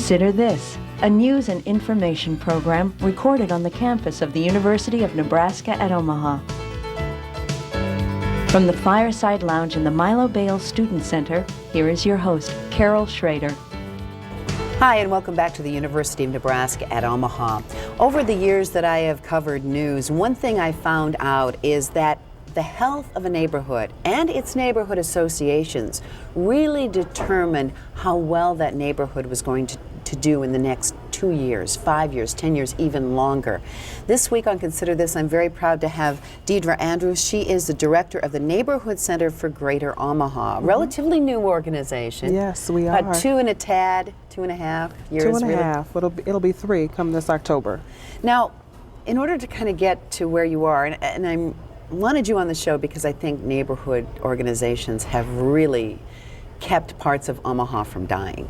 Consider this, a news and information program recorded on the campus of the University of Nebraska at Omaha. From the Fireside Lounge in the Milo Bales Student Center, here is your host, Carol Schrader. Hi, and welcome back to the University of Nebraska at Omaha. Over the years that I have covered news, one thing I found out is that the health of a neighborhood and its neighborhood associations really determined how well that neighborhood was going to do in the next 2 years, 5 years, 10 years, even longer. This week on Consider This, I'm very proud to have Deidre Andrews. She is the director of the Neighborhood Center for Greater Omaha. Relatively new organization. Yes, we are. About 2.5 years. 2.5. It'll be 3 come this October. Now, in order to kind of get to where you are, and I wanted you on the show because I think neighborhood organizations have really kept parts of Omaha from dying.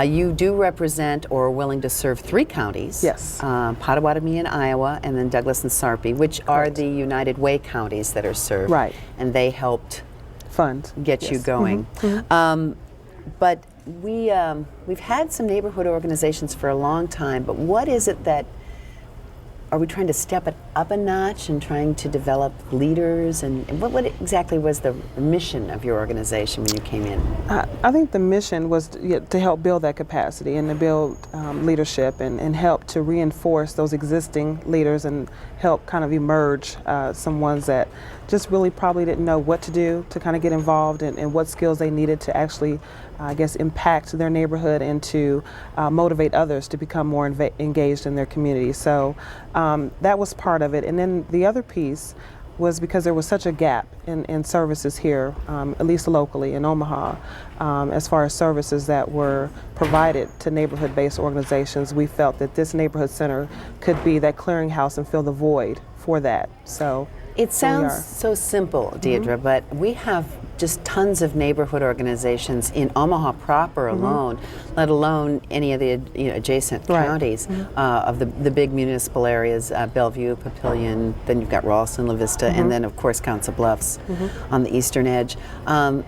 You do represent or are willing to serve 3 counties. Yes. Potawatomi in Iowa, and then Douglas and Sarpy, which are the United Way counties that are served. Right. And they helped get you going. But we've had some neighborhood organizations for a long time, but what is it that, are we trying to step it up a notch and trying to develop leaders? And what exactly was the mission of your organization when you came in? I think the mission was to help build that capacity and to build leadership and help to reinforce those existing leaders and help kind of emerge some ones that just really probably didn't know what to do to kind of get involved and what skills they needed to actually, I guess, impact their neighborhood and to motivate others to become more engaged in their community. So that was part of it. And then the other piece was because there was such a gap in services here, at least locally in Omaha, as far as services that were provided to neighborhood-based organizations. We felt that this neighborhood center could be that clearinghouse and fill the void for that. So it sounds so simple, Deidre, but we have just tons of neighborhood organizations in Omaha proper alone, let alone any of the adjacent counties of the big municipal areas, Bellevue, Papillion, then you've got Ralston, La Vista, and then of course Council Bluffs on the eastern edge.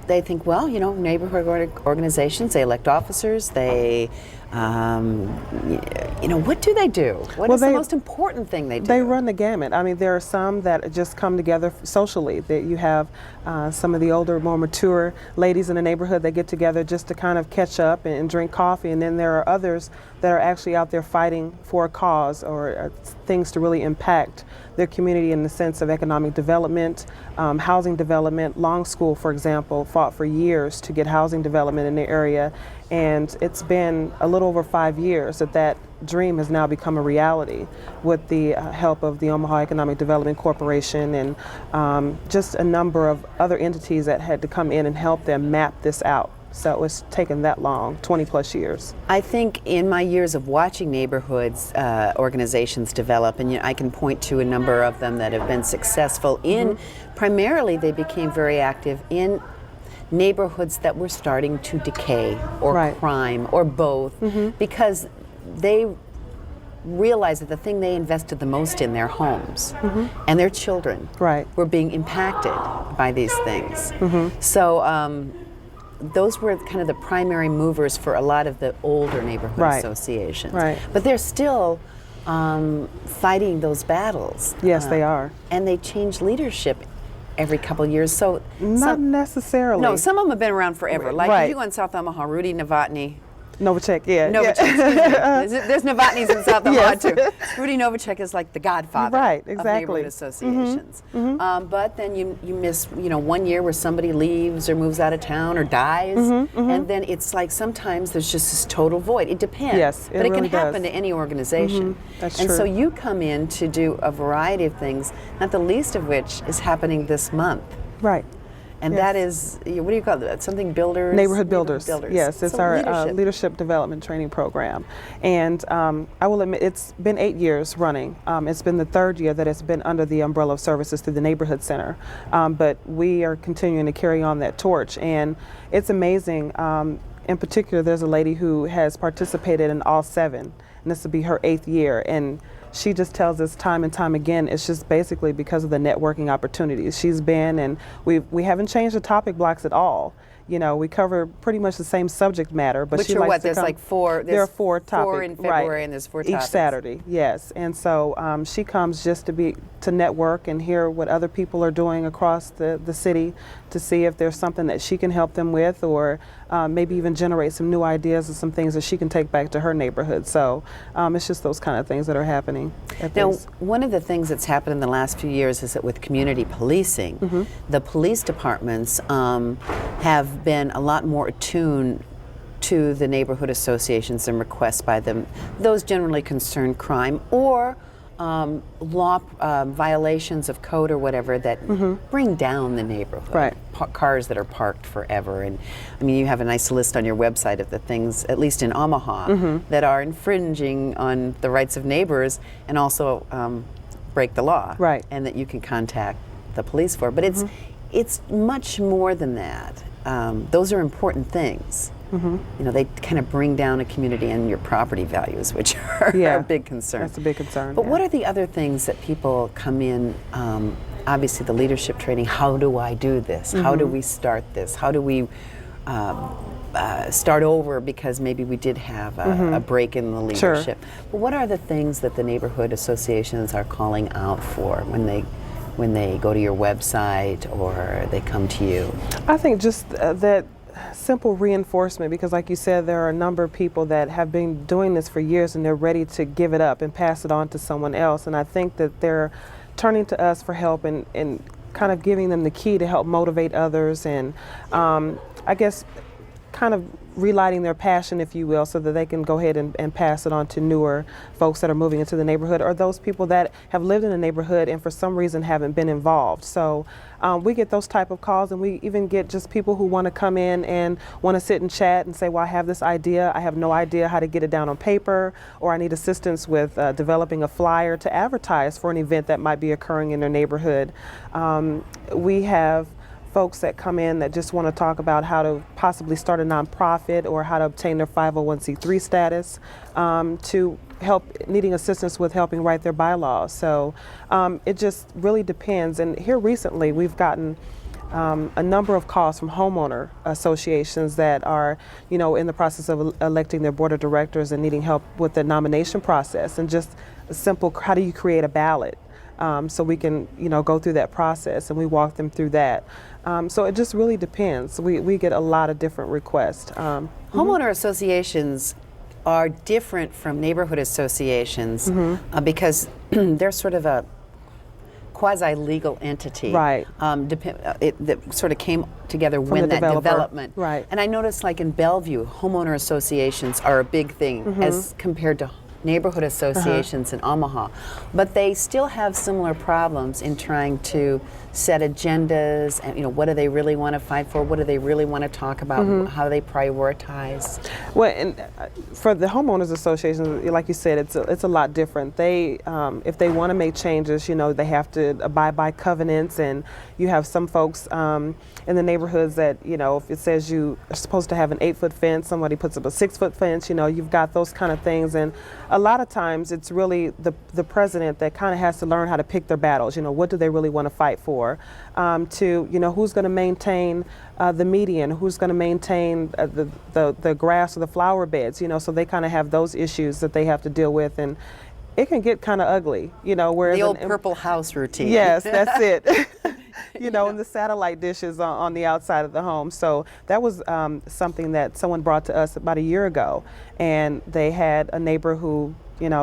They think, well, neighborhood organizations, they elect officers, they what do they do? What is the most important thing they do? They run the gamut. I mean, there are some that just come together socially. That you have some of the older, more mature ladies in the neighborhood that get together just to kind of catch up and drink coffee. And then there are others that are actually out there fighting for a cause or things to really impact their community in the sense of economic development, housing development. Long School, for example, fought for years to get housing development in the area. And it's been a little over 5 years that dream has now become a reality with the help of the Omaha Economic Development Corporation and just a number of other entities that had to come in and help them map this out. So it's taken that long, 20 plus years. I think in my years of watching neighborhoods, organizations develop, and I can point to a number of them that have been successful in, primarily they became very active in neighborhoods that were starting to decay or crime or both, because they realized that the thing they invested the most in, their homes and their children, were being impacted by these things. So those were kind of the primary movers for a lot of the older neighborhood associations. But they're still fighting those battles. Yes, they are. And they change leadership every couple of years. So not necessarily. No, some of them have been around forever. Like if you go in South Omaha, Rudy Novotny. Novacek, Novacek, excuse me. There's Novotnys in South Omaha too. Rudy Novacek is like the godfather of neighborhood associations. But then you miss 1 year where somebody leaves or moves out of town or dies, and then it's like sometimes there's just this total void. It depends. Yes, but it really can happen to any organization. That's and true. so you come in to do a variety of things, not the least of which is happening this month. Right. And that is, what do you call it? Something builders? Neighborhood builders. Yes, it's our leadership development training program. And I will admit, it's been 8 years running. It's been the 3rd year that it's been under the umbrella of services through the Neighborhood Center. But we are continuing to carry on that torch. And it's amazing. In particular, there's a lady who has participated in all 7. And this will be her 8th year. And she just tells us time and time again, it's just basically because of the networking opportunities she's been, and we haven't changed the topic blocks at all. we cover pretty much the same subject matter. But Which she are likes what? to There's come. like four. There are four topics. Four in February, and there's four each topics. Saturday. Yes, and so she comes just to network and hear what other people are doing across the city, to see if there's something that she can help them with, or maybe even generate some new ideas and some things that she can take back to her neighborhood. So it's just those kind of things that are happening. Now, one of the things that's happened in the last few years is that with community policing, the police departments have been a lot more attuned to the neighborhood associations and requests by them. Those generally concern crime or law violations of code or whatever that bring down the neighborhood. Right. Cars that are parked forever. And I mean, you have a nice list on your website of the things, at least in Omaha, that are infringing on the rights of neighbors and also break the law. Right. And that you can contact the police for. But it's much more than that. Those are important things. They kind of bring down a community and your property values, which are a big concern. That's a big concern. But what are the other things that people come in, obviously the leadership training, how do I do this? How do we start this? How do we start over because maybe we did have a break in the leadership? But what are the things that the neighborhood associations are calling out for when they go to your website or they come to you? I think just that simple reinforcement, because like you said, there are a number of people that have been doing this for years and they're ready to give it up and pass it on to someone else. And I think that they're turning to us for help and kind of giving them the key to help motivate others and I guess kind of relighting their passion, if you will, so that they can go ahead and pass it on to newer folks that are moving into the neighborhood, or those people that have lived in the neighborhood and for some reason haven't been involved. So we get those type of calls, and we even get just people who want to come in and want to sit and chat and say, well, I have this idea, I have no idea how to get it down on paper, or I need assistance with developing a flyer to advertise for an event that might be occurring in their neighborhood. We have folks that come in that just want to talk about how to possibly start a nonprofit or how to obtain their 501c3 status, to help needing assistance with helping write their bylaws. So it just really depends. And here recently we've gotten a number of calls from homeowner associations that are, in the process of electing their board of directors and needing help with the nomination process, and just a simple, how do you create a ballot? So we can, go through that process, and we walk them through that. So it just really depends. We get a lot of different requests. Homeowner associations are different from neighborhood associations because they're sort of a quasi-legal entity. Right. That sort of came together From when the that developer. development. Right. And I noticed, like in Bellevue, homeowner associations are a big thing as compared to neighborhood associations in Omaha, but they still have similar problems in trying to set agendas and what do they really want to fight for, what do they really want to talk about, how do they prioritize. Well, and for the homeowners association, like you said, it's a lot different. They if they want to make changes, they have to abide by covenants, and you have some folks in the neighborhoods that if it says you are supposed to have an 8-foot fence, somebody puts up a 6-foot fence. You've got those kind of things, and a lot of times it's really the president that kind of has to learn how to pick their battles. What do they really want to fight for? To who's going to maintain the median, who's going to maintain the grass or the flower beds. So they kind of have those issues that they have to deal with, and it can get kind of ugly. Whereas the old purple house routine. Yes, that's it. And the satellite dishes on the outside of the home. So that was something that someone brought to us about a year ago, and they had a neighbor who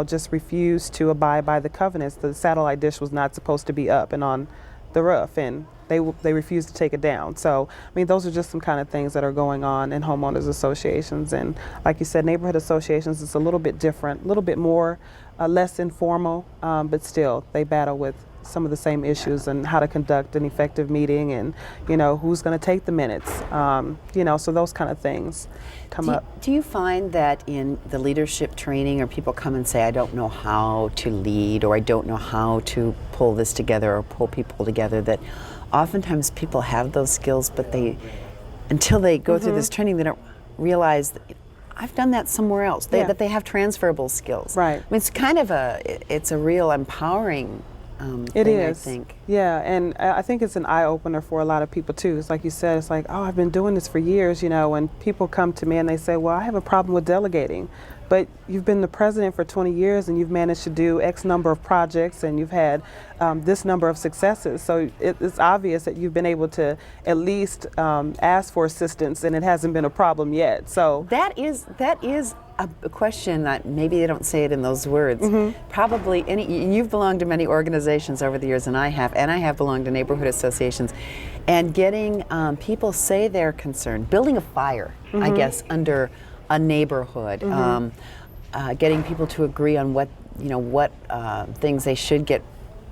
just refused to abide by the covenants. The satellite dish was not supposed to be up and on the roof, and they refused to take it down. So those are just some kind of things that are going on in homeowners associations. And like you said, neighborhood associations is a little bit different, a little bit more less informal, but still they battle with some of the same issues, and how to conduct an effective meeting, and who's going to take the minutes, so those kind of things come up. Do you find that in the leadership training, or people come and say, I don't know how to lead, or I don't know how to pull this together or pull people together, that oftentimes people have those skills, but until they go through this training, they don't realize that I've done that somewhere else, that they have transferable skills. Right. It's kind of it's a real empowering It thing, is. I think. Yeah, and I think it's an eye opener for a lot of people too. It's like you said, it's like, oh, I've been doing this for years, you know, and people come to me and they say, well, I have a problem with delegating. But you've been the president for 20 years and you've managed to do X number of projects and you've had this number of successes. So it's obvious that you've been able to at least ask for assistance and it hasn't been a problem yet. So That is a question that maybe they don't say it in those words. Probably you've belonged to many organizations over the years, and I have belonged to neighborhood associations, and getting people say they're concerned, building a fire, I guess, under a neighborhood, getting people to agree on what things they should get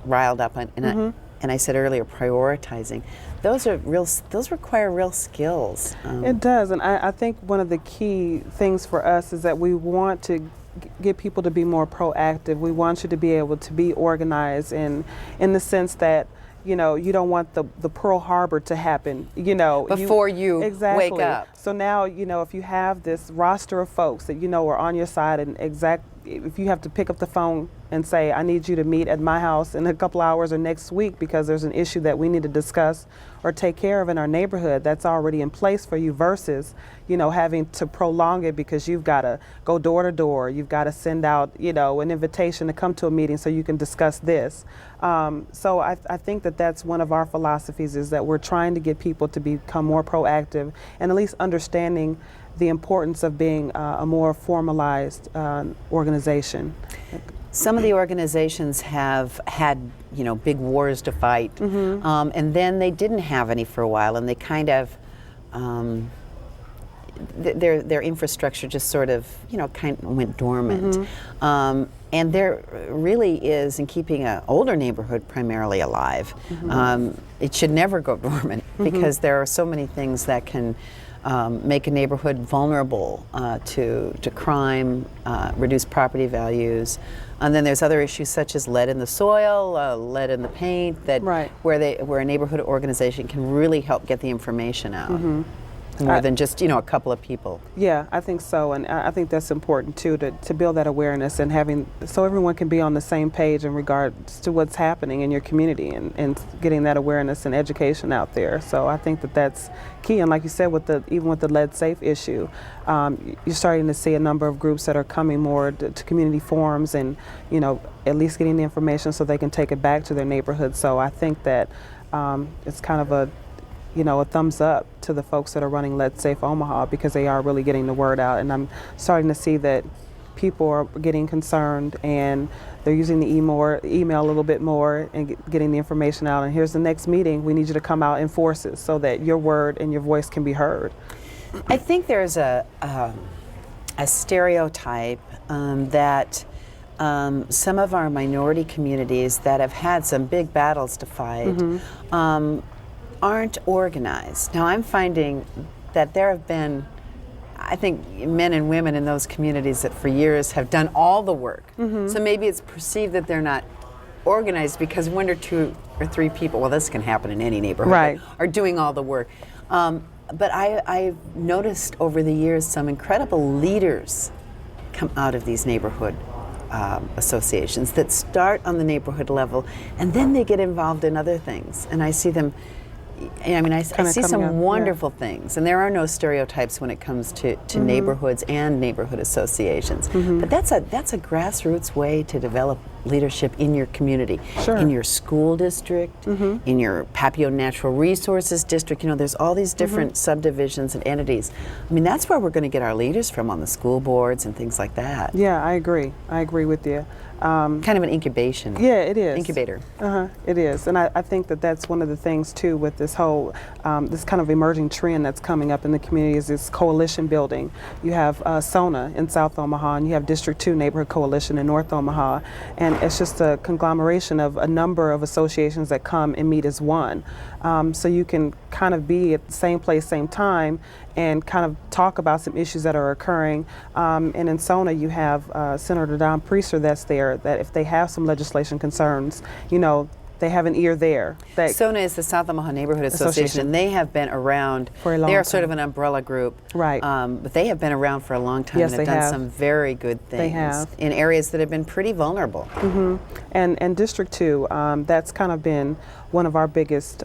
riled up on, and I said earlier, prioritizing. Those require real skills. it does, and I think one of the key things for us is that we want to get people to be more proactive. We want you to be able to be organized in the sense that, you know, you don't want the Pearl Harbor to happen, you know. Before you exactly. wake up. So now, you know, if you have this roster of folks that you know are on your side, and if you have to pick up the phone and say, I need you to meet at my house in a couple hours or next week because there's an issue that we need to discuss or take care of in our neighborhood, that's already in place for you versus, you know, having to prolong it because you've got to go door to door, you've got to send out, you know, an invitation to come to a meeting so you can discuss this. So I think that that's one of our philosophies, is that we're trying to get people to become more proactive and at least understanding the importance of being a more formalized organization. Some of the organizations have had, you know, big wars to fight, and then they didn't have any for a while, and they kind of their infrastructure just sort of, you know, kind of went dormant. And there really is, in keeping an older neighborhood primarily alive, it should never go dormant because there are so many things that can make a neighborhood vulnerable to crime, reduce property values. And then there's other issues such as lead in the soil, lead in the paint, that where a neighborhood organization can really help get the information out. More than just, you know, a couple of people. Yeah, I think so, and I think that's important too, to build that awareness and having, so everyone can be on the same page in regards to what's happening in your community, and getting that awareness and education out there. So I think that that's key, and like you said, even with the lead safe issue, you're starting to see a number of groups that are coming more to community forums and, you know, at least getting the information so they can take it back to their neighborhood. So I think that it's kind of a thumbs up to the folks that are running Lead Safe Omaha, because they are really getting the word out. And I'm starting to see that people are getting concerned and they're using the email a little bit more and getting the information out. And here's the next meeting. We need you to come out in forces so that your word and your voice can be heard. I think there's a stereotype that some of our minority communities that have had some big battles to fight aren't organized. Now I'm finding that there have been, I think, men and women in those communities that for years have done all the work. So maybe it's perceived that they're not organized because one or two or three people, well, this can happen in any neighborhood, are doing all the work. But I've noticed over the years some incredible leaders come out of these neighborhood associations that start on the neighborhood level, and then they get involved in other things. And I see them, I mean, I see some wonderful things, and there are no stereotypes when it comes to neighborhoods and neighborhood associations. But that's a grassroots way to develop leadership in your community, in your school district, in your Papio Natural Resources district. You know, there's all these different subdivisions and entities. I mean, that's where we're going to get our leaders from, on the school boards and things like that. Yeah, I agree. I agree with you. Kind of an incubation. Yeah, it is. Incubator. It is. And I think that that's one of the things, too, with this whole, this kind of emerging trend that's coming up in the community, is this coalition building. You have SONA in South Omaha, and you have District 2 Neighborhood Coalition in North Omaha. And it's just a conglomeration of a number of associations that come and meet as one. So you can kind of be at the same place, same time, and kind of talk about some issues that are occurring. And in SONA, you have Senator Don Priester that's there, that if they have some legislation concerns, you know, they have an ear there. That SONA is the South Omaha Neighborhood Association, and they have been around for a long They are time. sort of an umbrella group, Right. But they have been around for a long time Yes, and have they done have. some very good things They have. in areas that have been pretty vulnerable. And District 2, that's kind of been one of our biggest,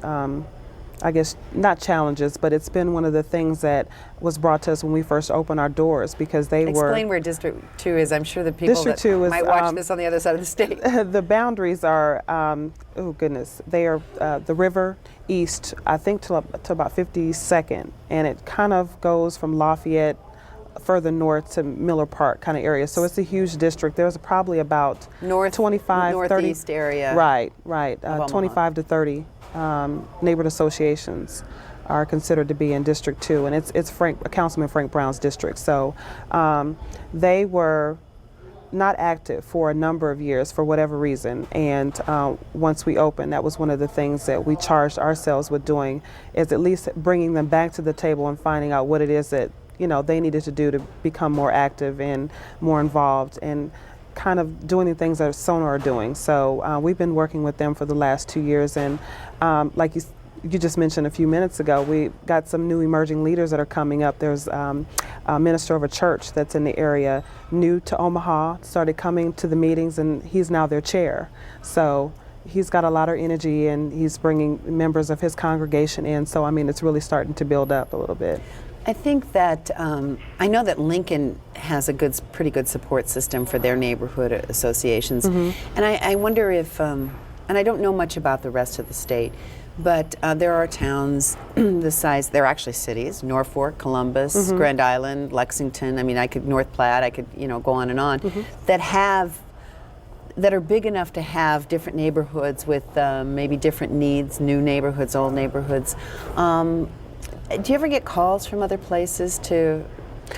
I guess, not challenges, but it's been one of the things that was brought to us when we first opened our doors, because they Explain where District 2 is. I'm sure the people District that 2 is, might watch this on the other side of the state. the boundaries are, oh goodness, they are the river east, I think to about 52nd, and it kind of goes from Lafayette further north to Miller Park kind of area. So it's a huge district. There's probably about 25, 30. Northeast area. Right. Omaha. 25 to 30 neighborhood associations are considered to be in District 2, and it's Councilman Frank Brown's district. So they were not active for a number of years for whatever reason, and once we opened, that was one of the things that we charged ourselves with doing, is at least bringing them back to the table and finding out what it is that they needed to do to become more active and more involved, and kind of doing the things that SONA are doing. So we've been working with them for the last 2 years, and like you just mentioned a few minutes ago, we got some new emerging leaders that are coming up. There's a minister of a church that's in the area, new to Omaha, started coming to the meetings, and he's now their chair. So he's got a lot of energy, and he's bringing members of his congregation in. So I mean, it's really starting to build up a little bit. I think that I know that Lincoln has a pretty good support system for their neighborhood associations, and I wonder if, and I don't know much about the rest of the state, but there are towns the size, they're actually cities, Norfolk, Columbus, Grand Island, Lexington, I mean North Platte, I could go on and on, that are big enough to have different neighborhoods with maybe different needs, new neighborhoods, old neighborhoods. Do you ever get calls from other places to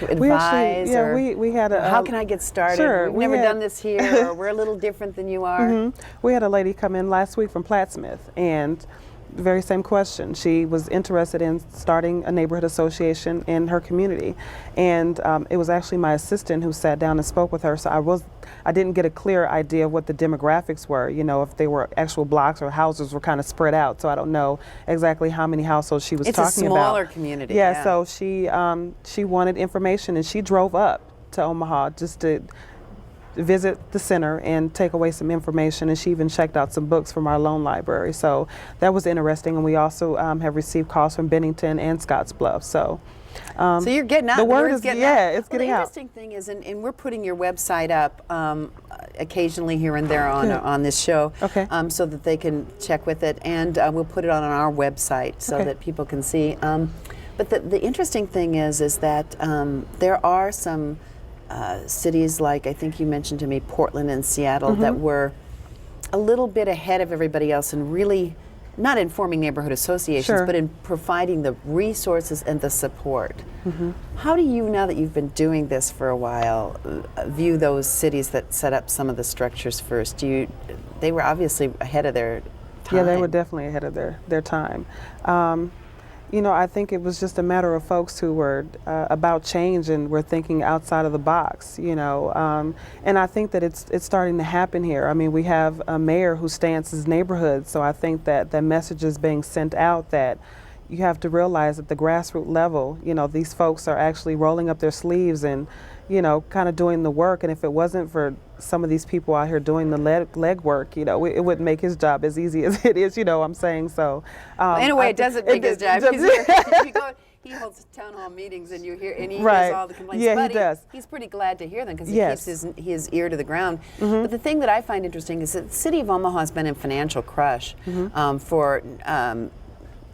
advise? We had a. How can I get started? Sure, We've never done this here, or we're a little different than you are. We had a lady come in last week from Plattsmouth, and the very same question. She was interested in starting a neighborhood association in her community, and it was actually my assistant who sat down and spoke with her. So I didn't get a clear idea of what the demographics were. If they were actual blocks or houses were kind of spread out. So I don't know exactly how many households she was it's talking about. It's a smaller community. Yeah. So she wanted information, and she drove up to Omaha just to visit the center and take away some information, and she even checked out some books from our loan library. So that was interesting, and we also have received calls from Bennington and Scottsbluff. So you're getting out. The word word's is getting out. it's getting out. The interesting thing is, and we're putting your website up occasionally here and there on this show, Okay. So that they can check with it, and we'll put it on our website so Okay. that people can see. But the interesting thing is that there are some cities, like I think you mentioned to me, Portland and Seattle, that were a little bit ahead of everybody else and really not in forming neighborhood associations, Sure. but in providing the resources and the support. How do you, now that you've been doing this for a while, view those cities that set up some of the structures first? They were obviously ahead of their time. Yeah, they were definitely ahead of their time. I think it was just a matter of folks who were about change and were thinking outside of the box, and I think that it's starting to happen here. I mean, we have a mayor who stands neighborhoods, so I think that the message is being sent out that you have to realize at the grassroots level, these folks are actually rolling up their sleeves and, kind of doing the work. And if it wasn't for some of these people out here doing the leg work, it wouldn't make his job as easy as it is, I'm saying. So in a way, it doesn't make his job easier. He holds town hall meetings, and you hear, and he hears all the complaints. Yeah, but he does. He's pretty glad to hear them because he Yes. keeps his ear to the ground. But the thing that I find interesting is that the city of Omaha has been in financial crush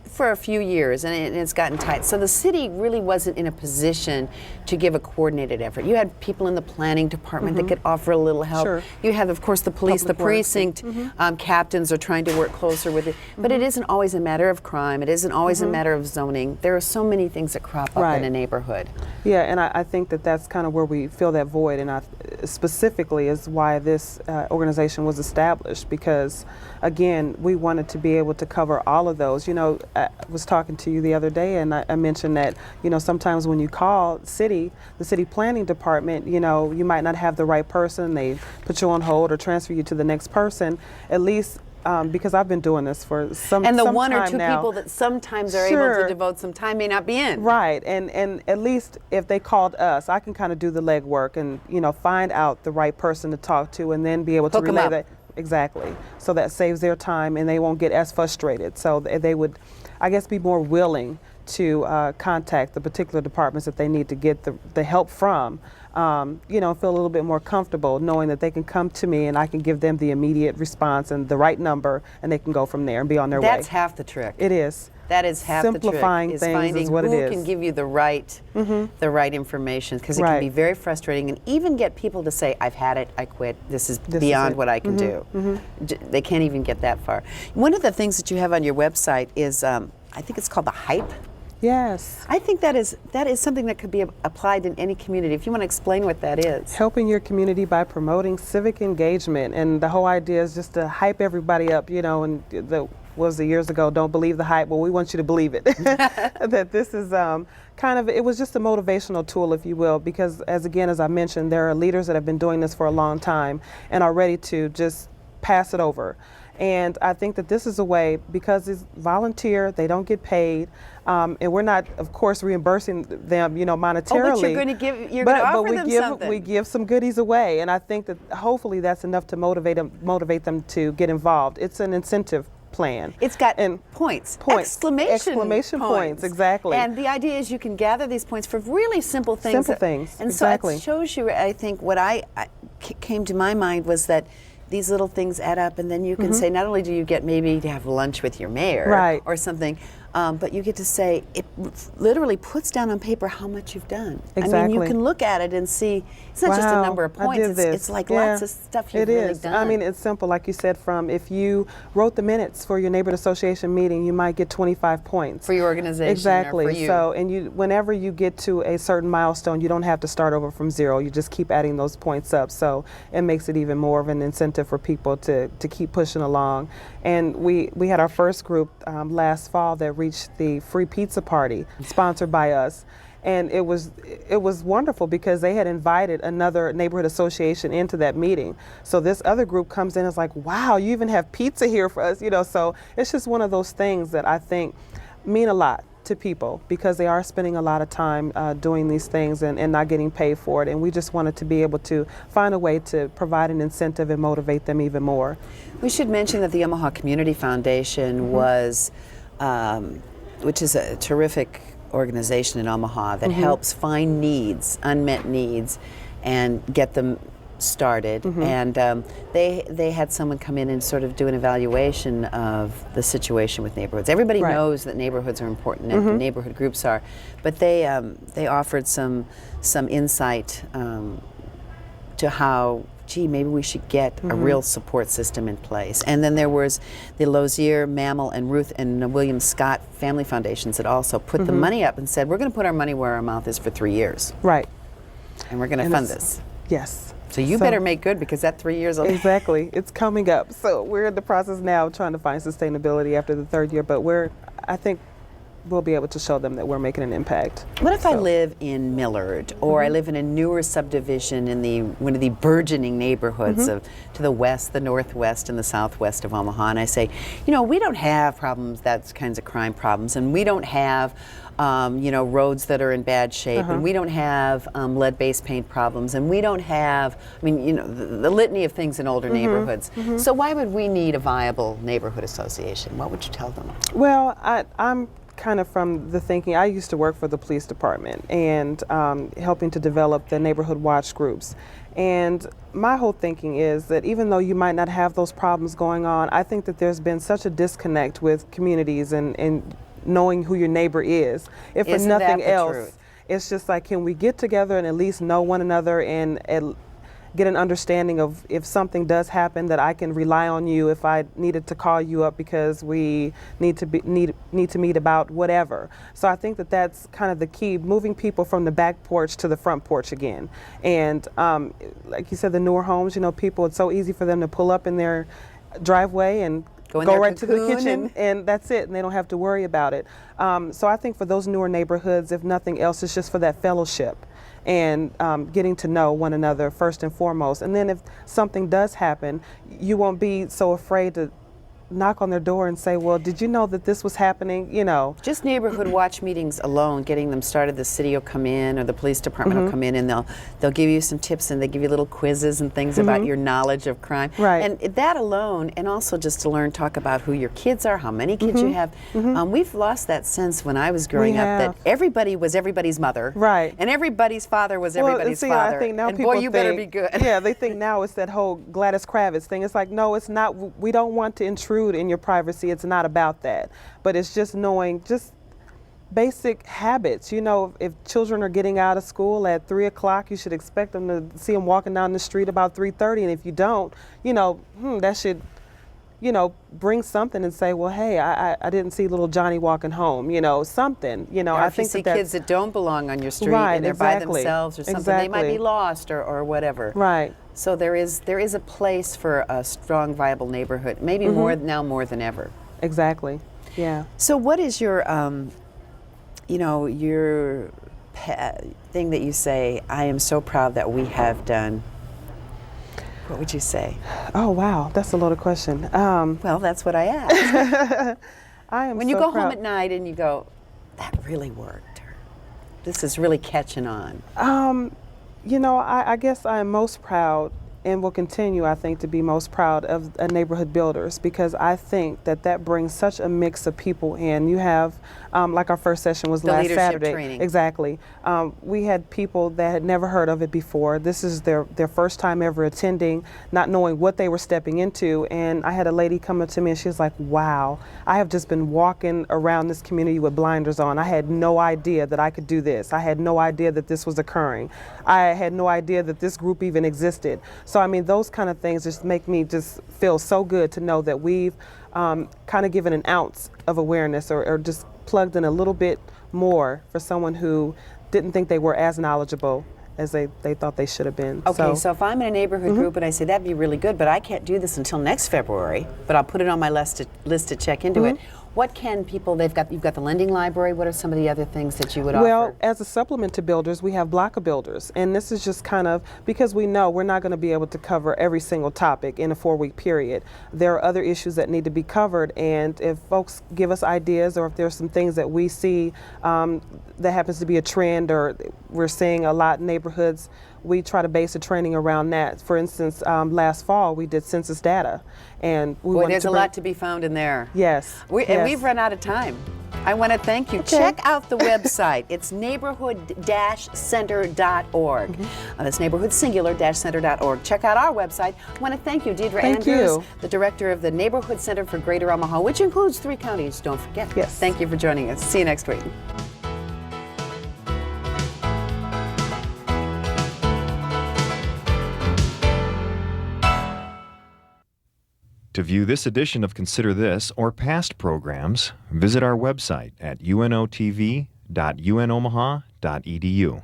for a few years, and it's gotten tight. So the city really wasn't in a position to give a coordinated effort. You had people in the planning department that could offer a little help. Sure. You have, of course, the police, Public the works. precinct captains are trying to work closer with it. But it isn't always a matter of crime. It isn't always a matter of zoning. There are so many things that crop up in a neighborhood. Yeah, and I think that that's kind of where we fill that void, and specifically is why this organization was established, because, again, we wanted to be able to cover all of those. I was talking to you the other day, and I mentioned that, sometimes when you call the city planning department, you might not have the right person. They put you on hold or transfer you to the next person. At least because I've been doing this for some And the some one or time two now. people that sometimes are able Sure. to devote some time may not be in. Right, and at least if they called us, I can kind of do the legwork and find out the right person to talk to, and then be able to Hook 'em relay up. that exactly. So that saves their time, and they won't get as frustrated. So they would, I guess, be more willing to contact the particular departments that they need to get the help from. Feel a little bit more comfortable knowing that they can come to me and I can give them the immediate response and the right number, and they can go from there and be on their way. That's half the trick. It is. That is half the trick. Simplifying Is things finding is what it who is. can give you the right information, because it can Right. be very frustrating, and even get people to say, "I've had it, I quit. This is beyond it." what I can do." They can't even get that far. One of the things that you have on your website is, I think it's called the Hype. Yes. I think that is something that could be applied in any community. If you want to explain what that is. Helping your community by promoting civic engagement, and the whole idea is just to hype everybody up, and was the years ago, don't believe the hype. Well, we want you to believe it. That this is it was just a motivational tool, if you will, because as I mentioned, there are leaders that have been doing this for a long time and are ready to just pass it over. And I think that this is a way, because it's volunteer, they don't get paid, and we're not, of course, reimbursing them, monetarily. Oh, but you're going to offer them something. We give some goodies away, and I think that hopefully that's enough to motivate them to get involved. It's an incentive plan. It's got points, exclamation points, exactly. And the idea is you can gather these points for really simple things. Simple things, and exactly. so it shows you, I think, what I came to my mind was that these little things add up, and then you can say, not only do you get maybe to have lunch with your mayor Right. or something, but you get to say, it literally puts down on paper how much you've done. I mean, Exactly. you can look at it and see, it's not just a Wow, number of I points, did this. it's like Yeah, lots of stuff you've it really is. done. I mean, it's simple, like you said, from if you wrote the minutes for your neighborhood association meeting, you might get 25 points. For your organization. Exactly. Or for you. So, and whenever you get to a certain milestone, you don't have to start over from zero. You just keep adding those points up. So it makes it even more of an incentive for people to keep pushing along. And we had our first group last fall that reached the free pizza party sponsored by us. And it was wonderful because they had invited another neighborhood association into that meeting. So this other group comes in and is like, wow, you even have pizza here for us, So it's just one of those things that I think mean a lot to people, because they are spending a lot of time doing these things and not getting paid for it. And we just wanted to be able to find a way to provide an incentive and motivate them even more. We should mention that the Omaha Community Foundation was, which is a terrific organization in Omaha that helps find needs, unmet needs, and get them started. And they had someone come in and sort of do an evaluation of the situation with neighborhoods. Everybody Right. knows that neighborhoods are important and neighborhood groups are, but they offered some insight to how, maybe we should get a real support system in place. And then there was the Lozier, Mammal, and Ruth and William Scott Family Foundations that also put the money up and said, we're going to put our money where our mouth is for 3 years, Right. and we're going to And fund it's- this. Yes. So you better make good, because that 3 years will Exactly. It's coming up. So we're in the process now of trying to find sustainability after the third year, but I think we'll be able to show them that we're making an impact. What if I live in Millard, or I live in a newer subdivision in one of the burgeoning neighborhoods of to the west, the northwest, and the southwest of Omaha, and I say, we don't have problems, that kinds of crime problems, and we don't have roads that are in bad shape, and we don't have lead-based paint problems, and we don't have, the litany of things in older neighborhoods. So why would we need a viable neighborhood association? What would you tell them? Well, I'm kind of from the thinking, I used to work for the police department and helping to develop the neighborhood watch groups. And my whole thinking is that even though you might not have those problems going on, I think that there's been such a disconnect with communities and knowing who your neighbor is. If for Isn't that nothing the else, truth? it's just like, can we get together and at least know one another and get an understanding of if something does happen, that I can rely on you if I needed to call you up because we need to meet about whatever. So I think that that's kind of the key, moving people from the back porch to the front porch again. And like you said, the newer homes, people, it's so easy for them to pull up in their driveway and Go in go their right to the cocoon kitchen and that's it, and they don't have to worry about it. So I think for those newer neighborhoods, if nothing else, it's just for that fellowship and getting to know one another first and foremost. And then if something does happen, you won't be so afraid to knock on their door and say, well, did you know that this was happening? You know. Just neighborhood watch meetings alone, getting them started, the city will come in or the police department will come in, and they'll give you some tips, and they give you little quizzes and things about your knowledge of crime. Right. And that alone, and also just to learn, talk about who your kids are, how many kids you have. We've lost that sense when I was growing up that everybody was everybody's mother. Right. And everybody's father was everybody's father. I think now and people boy, you better be good. Yeah, they think now it's that whole Gladys Kravitz thing. It's like, no, it's not. We don't want to intrude in your privacy. It's not about that. But it's just knowing just basic habits. You know, if children are getting out of school at 3 o'clock, you should expect them to see them walking down the street about 3:30. And if you don't, you know, that should, you know, bring something and say, well, hey, I didn't see little Johnny walking home, you know, something, you know. Or I if you think see that kids that don't belong on your street Right, and they're by exactly. themselves or something, they might be lost or whatever. Right. So there is a place for a strong, viable neighborhood, maybe more than ever. Exactly. Yeah. So what is your, you know, your thing that you say, I am so proud that we have done? What would you say? Oh, wow. That's a loaded question. Well, that's what I asked. I am When you so go proud. home at night and you go, that really worked. Or, this is really catching on. You know, I guess I am most proud and will continue, I think, to be most proud of neighborhood builders, because I think that brings such a mix of people in. You have, like our first session was The last leadership Saturday. training. Exactly. We had people that had never heard of it before. This is their first time ever attending, not knowing what they were stepping into. And I had a lady come up to me and she was like, wow, I have just been walking around this community with blinders on. I had no idea that I could do this. I had no idea that this was occurring. I had no idea that this group even existed. So I mean, those kind of things just make me just feel so good to know that we've kind of given an ounce of awareness or just plugged in a little bit more for someone who didn't think they were as knowledgeable as they thought they should have been. Okay, so if I'm in a neighborhood group and I say that'd be really good, but I can't do this until next February, but I'll put it on my list to check into it. What can people, you've got the lending library, what are some of the other things that you would offer? Well, as a supplement to builders, we have block of builders, and this is just kind of, because we know we're not going to be able to cover every single topic in a 4-week period. There are other issues that need to be covered, and if folks give us ideas or if there's some things that we see that happens to be a trend or we're seeing a lot in neighborhoods, we try to base the training around that. For instance, last fall we did census data, and we Boy, wanted there's to a lot to be found in there. Yes. And we've run out of time. I want to thank you. Okay. Check out the website. It's neighborhood-center.org. That's neighborhood singular-center.org. Check out our website. I want to thank you, Deidre Thank Andrews, you. the director of the Neighborhood Center for Greater Omaha, which includes 3 counties, don't forget. Yes. Thank you for joining us. See you next week. To view this edition of Consider This or past programs, visit our website at unotv.unomaha.edu.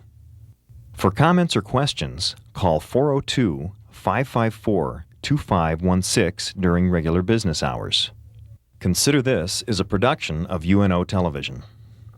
For comments or questions, call 402-554-2516 during regular business hours. Consider This is a production of UNO Television.